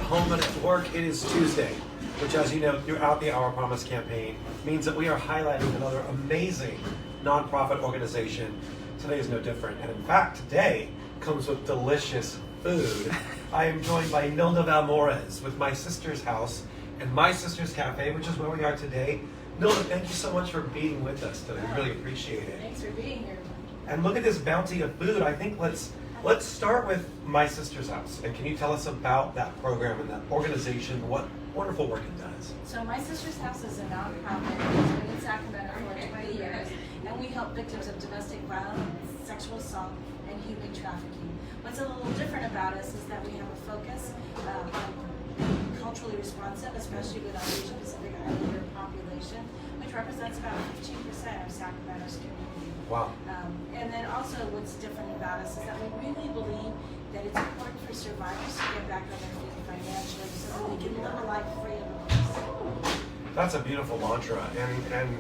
home and at work, it is Tuesday, which, as you know, throughout the Our Promise campaign, means that we are highlighting another amazing nonprofit organization. Today is no different, and in fact, today comes with delicious food. I am joined by Nilda Valmores with My Sister's House and My Sister's Cafe, which is where we are today. Nilda, thank you so much for being with us today. We really appreciate it. Thanks for being here. And look at this bounty of food. I think let's start with My Sister's House. And can you tell us about that program and that organization, what wonderful work it does? So My Sister's House is a nonprofit. It's been in Sacramento for 20 years, and we help victims of domestic violence, sexual assault, and human trafficking. What's a little different about us is that we have a focus on culturally responsive, especially with our Asian Pacific Islander population, which represents about 15% of Sacramento's community. Wow. And then also what's different about us is that we really believe that it's important for survivors to get back on their feet financially so that they can live a life free of abuse. That's a beautiful mantra. And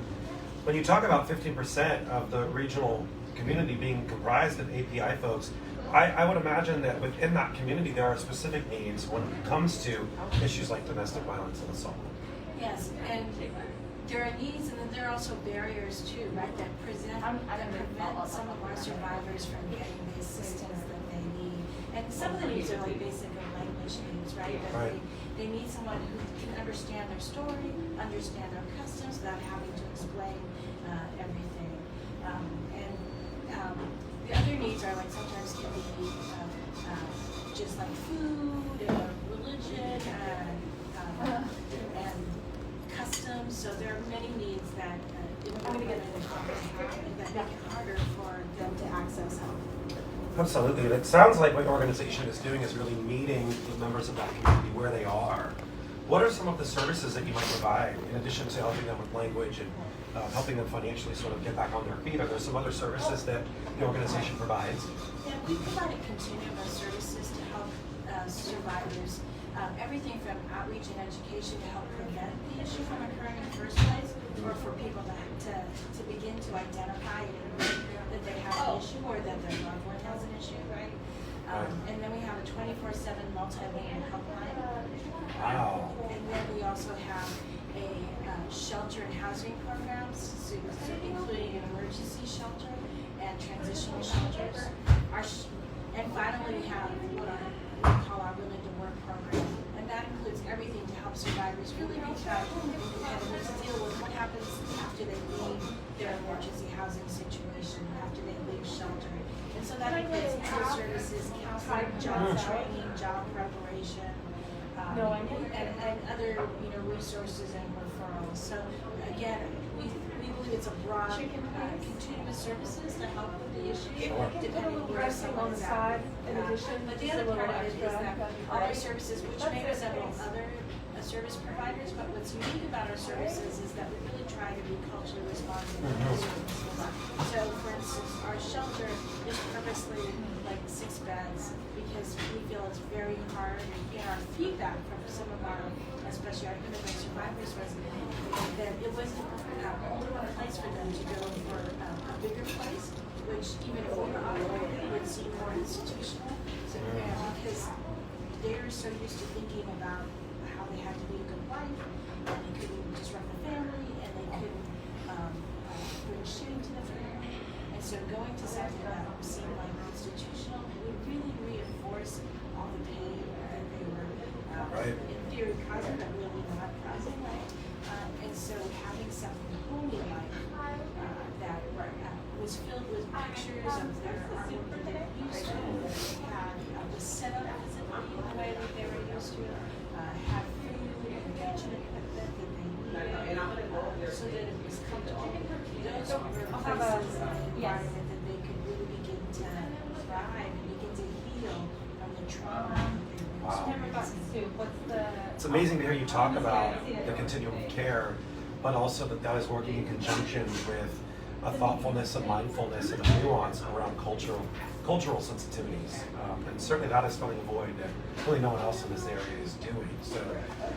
when you talk about 15% of the regional community being comprised of API folks, I would imagine that within that community there are specific needs when it comes to issues like domestic violence and assault. Yes, and there are needs, and then there are also barriers too, right, that prevent some of our survivors from getting the assistance that they need. And some of the needs are like basic language needs, right? That they need someone who can understand their story, understand their customs without having to explain everything. The other needs are like sometimes can be just like food, religion, and customs. So there are many needs that make it harder for them to access help. Absolutely. And it sounds like what your organization is doing is really meeting the members of that community where they are. What are some of the services that you might provide in addition to helping them with language and helping them financially sort of get back on their feet? Are there some other services that the organization provides? Yeah, we provide a continuum of services to help survivors. Everything from outreach and education to help prevent the issue from occurring in the first place, or for people to begin to identify that they have an issue or that their loved one has an issue, right? And then we have a 24/7 multi-lane helpline. Wow. And then we also have a shelter and housing programs, so including an emergency shelter and transitional shelters. And finally, we have what we call our Willing to Work program, and that includes everything to help survivors really become independent to deal with what happens after they leave their emergency housing situation, after they leave shelter. And so that includes other services, counseling, job training, job preparation, and other resources and referrals. So again, we believe it's a broad continuum of services to help with the issue, depending on where someone's at. But the other part of it is that all our services, which may resemble other service providers, but what's unique about our services is that we really try to be culturally responsive to the services. So, for instance, our shelter is purposely like 6 beds because we feel it's very hard, and our feedback from some of our, especially our immigrant survivors, was that it wasn't a place for them to go for a bigger place, which even if we were operating, would seem more institutional. So, because they're so used to thinking about how they had to be a good wife, and they couldn't disrupt the family, and they couldn't bring shame to the family. And so going to something that seemed like institutional would really reinforce all the pain that they were in theory causing, but really not causing, right? And so having something homey like that was filled with pictures of their artwork that they were used to, had was set up physically in the way that they were used to, had food and kitchen equipment that they needed, so that it was comfortable. Those were places in the environment that they could really begin to thrive and begin to heal from the trauma that they were experiencing. It's amazing to hear you talk about the continuum of care, but also that is working in conjunction with a thoughtfulness, a mindfulness, and a nuance around cultural sensitivities. And certainly that is filling a void that really no one else in this area is doing. So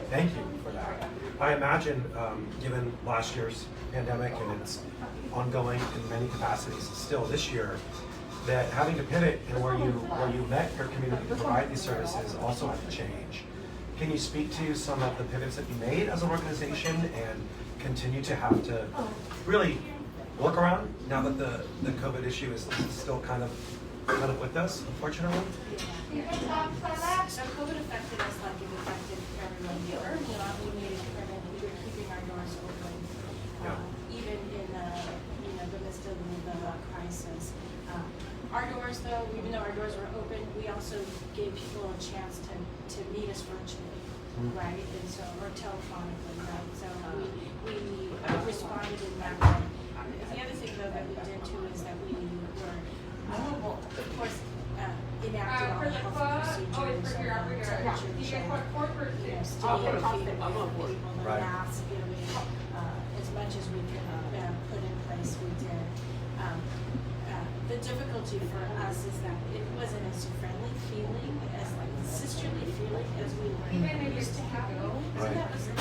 thank you for that. I imagine, given last year's pandemic and its ongoing in many capacities still this year, that having to pivot and where you met your community to provide these services also had to change. Can you speak to some of the pivots that you made as an organization and continue to have to really work around now that the COVID issue is still kind of with us, unfortunately? So COVID affected us like it affected everyone here. We made it permanent. We were keeping our doors open, even in the midst of the crisis. Our doors, though, even though our doors were open, we also gave people a chance to meet us virtually, right? And so, or telephonically, right? So we responded in that way. The other thing, though, that we did too is that we were, of course, enacted all the health procedures, temperature check, staying feet away from people, the masks, as much as we could put in place, we did. The difficulty for us is that it wasn't as friendly feeling, as like sisterly feeling as we were used to having. So that was the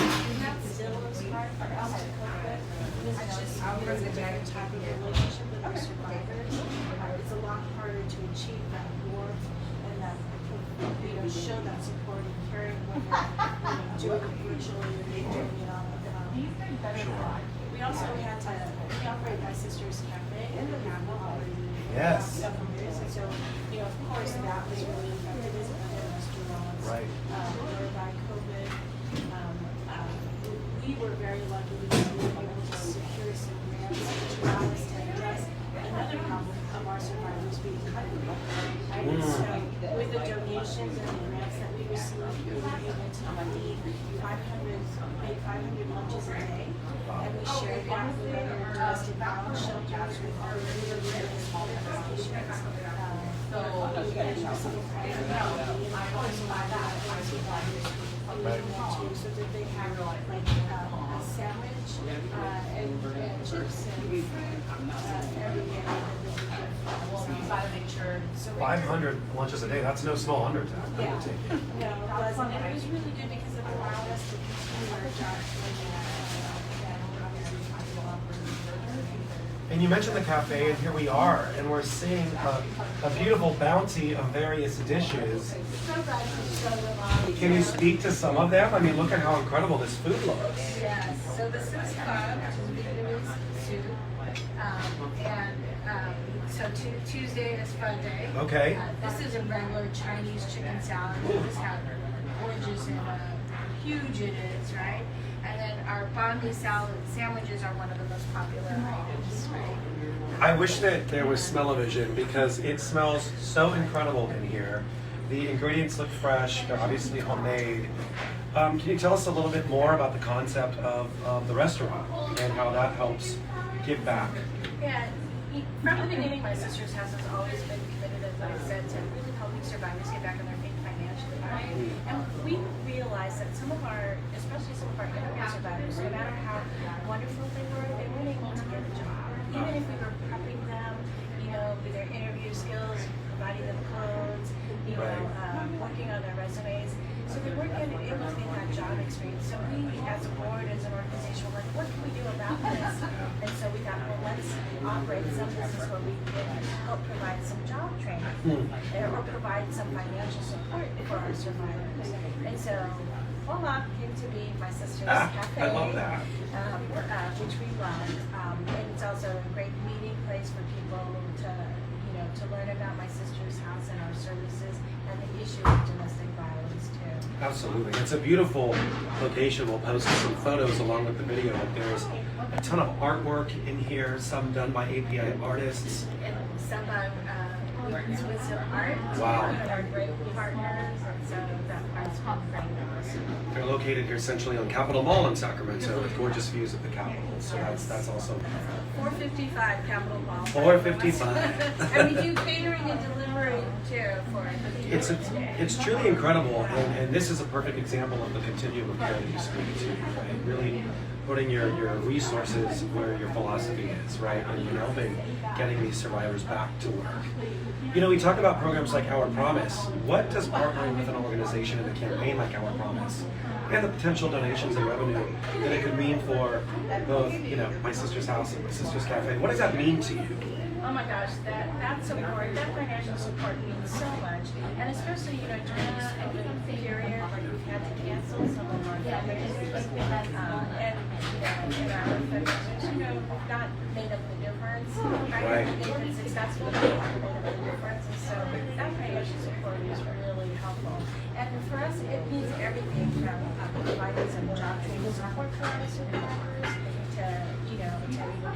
hardest part for us to cope with. This is just a different type of relationship with our survivors. It's a lot harder to achieve that warmth and that, show that support and caring when you're doing it virtually or doing it on the phone. We also had to operate My Sister's Cafe in the Capital already. Yes. Several years, and so, of course, that was really affected as other restaurants. Right. Were by COVID. We were very lucky because we were able to secure some grants which allowed us to address another problem of our survivors being hungry. Right? So, with the donations and the grants that we received, we were able to feed 500 lunches a day. And we shared that with other domestic violence shelters, with our organizations. So that they have like a sandwich and chips and fruit every day. So we gotta make sure. 500 lunches a day, that's no small undertaking. No, it wasn't. And it was really good because it allowed us to continue our job. And you mentioned the cafe, and here we are, and we're seeing a beautiful bounty of various dishes. Can you speak to some of them? I mean, look at how incredible this food looks. Yes, so this is pho, which is Vietnamese soup, so Tuesday is pho day. Okay. This is a regular Chinese chicken salad. This has oranges and huge it is, right? And then our banh mi salad sandwiches are one of the most popular items, right? I wish that there was smell-o-vision because it smells so incredible in here. The ingredients look fresh, they're obviously homemade. Can you tell us a little bit more about the concept of the restaurant and how that helps give back? Yeah, from the beginning, My Sister's House has always been committed, as I said, to really helping survivors get back on their feet financially. And we realized that especially some of our immigrant survivors, no matter how wonderful they weren't able to get a job. Even if we were prepping them, with their interview skills, providing them clothes, working on their resumes. So they weren't able to get that job experience. So we, as a board, as an organization, were like, what can we do about this? And so we thought, well, let's operate some business where we can help provide some job training or provide some financial support for our survivors. And so voila came to be My Sister's Cafe. I love that. Which we love. And it's also a great meeting place for people to learn about My Sister's House and our services and the issue of domestic violence too. Absolutely. It's a beautiful location. We'll post some photos along with the video. But there's a ton of artwork in here, some done by API artists. And some by Wisdom Art. Wow. Our great partners. And so that part's been great. They're located here centrally on Capitol Mall in Sacramento with gorgeous views of the Capitol. So that's also 455 Capitol Mall. 455. And we do catering and delivery too for It's truly incredible, and this is a perfect example of the continuum of care that you speak to, right? Really putting your resources where your philosophy is, right? And helping getting these survivors back to work. We talk about programs like Our Promise. What does partnering with an organization in a campaign like Our Promise and the potential donations and revenue that it could mean for both, My Sister's House and My Sister's Cafe, what does that mean to you? Oh my gosh, that support, that financial support means so much, and especially during this COVID period where we've had to cancel some of our fundraisers, and in our fundraisers, we've not made up the difference. Right. They've been successful, but they've not made up the difference, and so that financial support is really helpful. And for us, it means everything from providing some job training support for our supervisors to even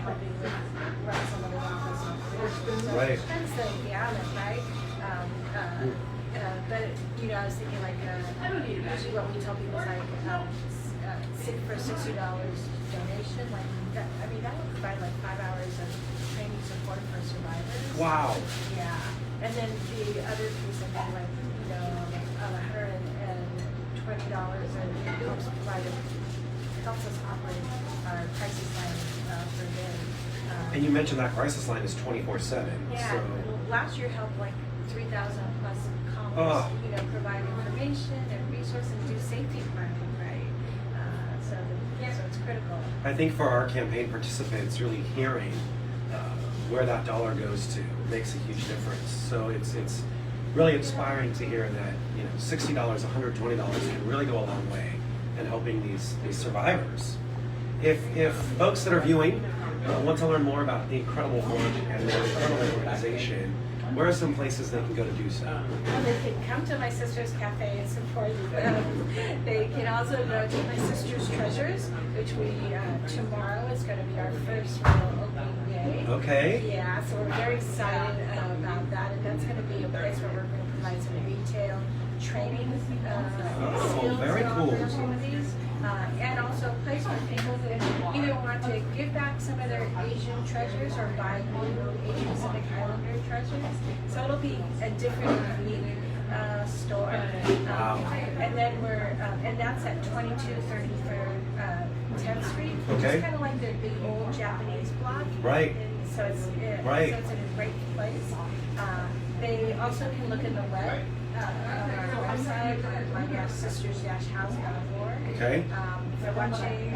helping with run some of the office operations. So Right. that's the gamut, right? But I was thinking usually what we tell people is for $60 donation, that would provide 5 hours of training support for survivors. Wow. Yeah, and then the other piece of it, $120, and it helps us operate our crisis line for a day. And you mentioned that crisis line is 24/7. Yeah, So last year helped 3,000 plus callers, Oh. provide information and resources, do safety planning, right? So it's critical. I think for our campaign participants, really hearing where that dollar goes to makes a huge difference. So it's really inspiring to hear that $60, $120 can really go a long way in helping these survivors. If folks that are viewing want to learn more about the incredible work and their incredible organization, where are some places they can go to do so? Well, they can come to My Sister's Cafe and support. They can also go to My Sister's Treasures, which tomorrow is going to be our first real opening day. Okay. Yeah, so we're very excited about that, and that's going to be a place where we're going to provide some retail training skills very and cool. opportunities, and also a place for people that either want to give back some of their Asian treasures or buy new Asian Pacific Islander treasures. So it'll be a different, unique store. And then and that's at 2233rd 10th Street, which Okay. is kind of like the old Japanese block. Right. So it's Right. So it's in a great place. They also can look at the web on our website, my-sisters-house.org. Okay. If they're watching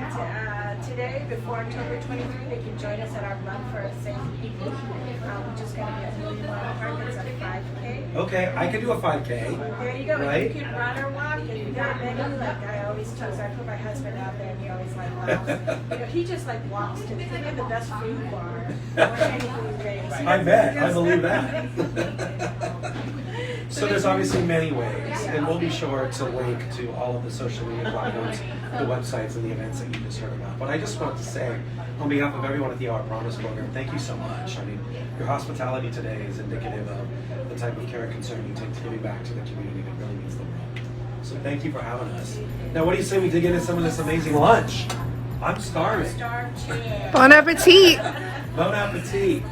today, before October 23, they can join us at our Run for a Safe Evening, which is going to be at Million Mile Park. It's a 5K. Okay, I could do a 5K. There you go. Right. You can run or walk, and you got many. I always tell, I put my husband out there, and he always walks. He just walks to the thing of the best food bar or any food race. I bet. I believe that. So there's obviously many ways, and we'll be sure to link to all of the social media platforms, the websites, and the events that you just heard about. But I just want to say, on behalf of everyone at the Our Promise program, thank you so much. I mean, your hospitality today is indicative of the type of care and concern you take to giving back to the community that really means the world. So thank you for having us. Now, what do you say we dig into some of this amazing lunch? I'm starving. Starved too. Bon appetit! Bon appetit.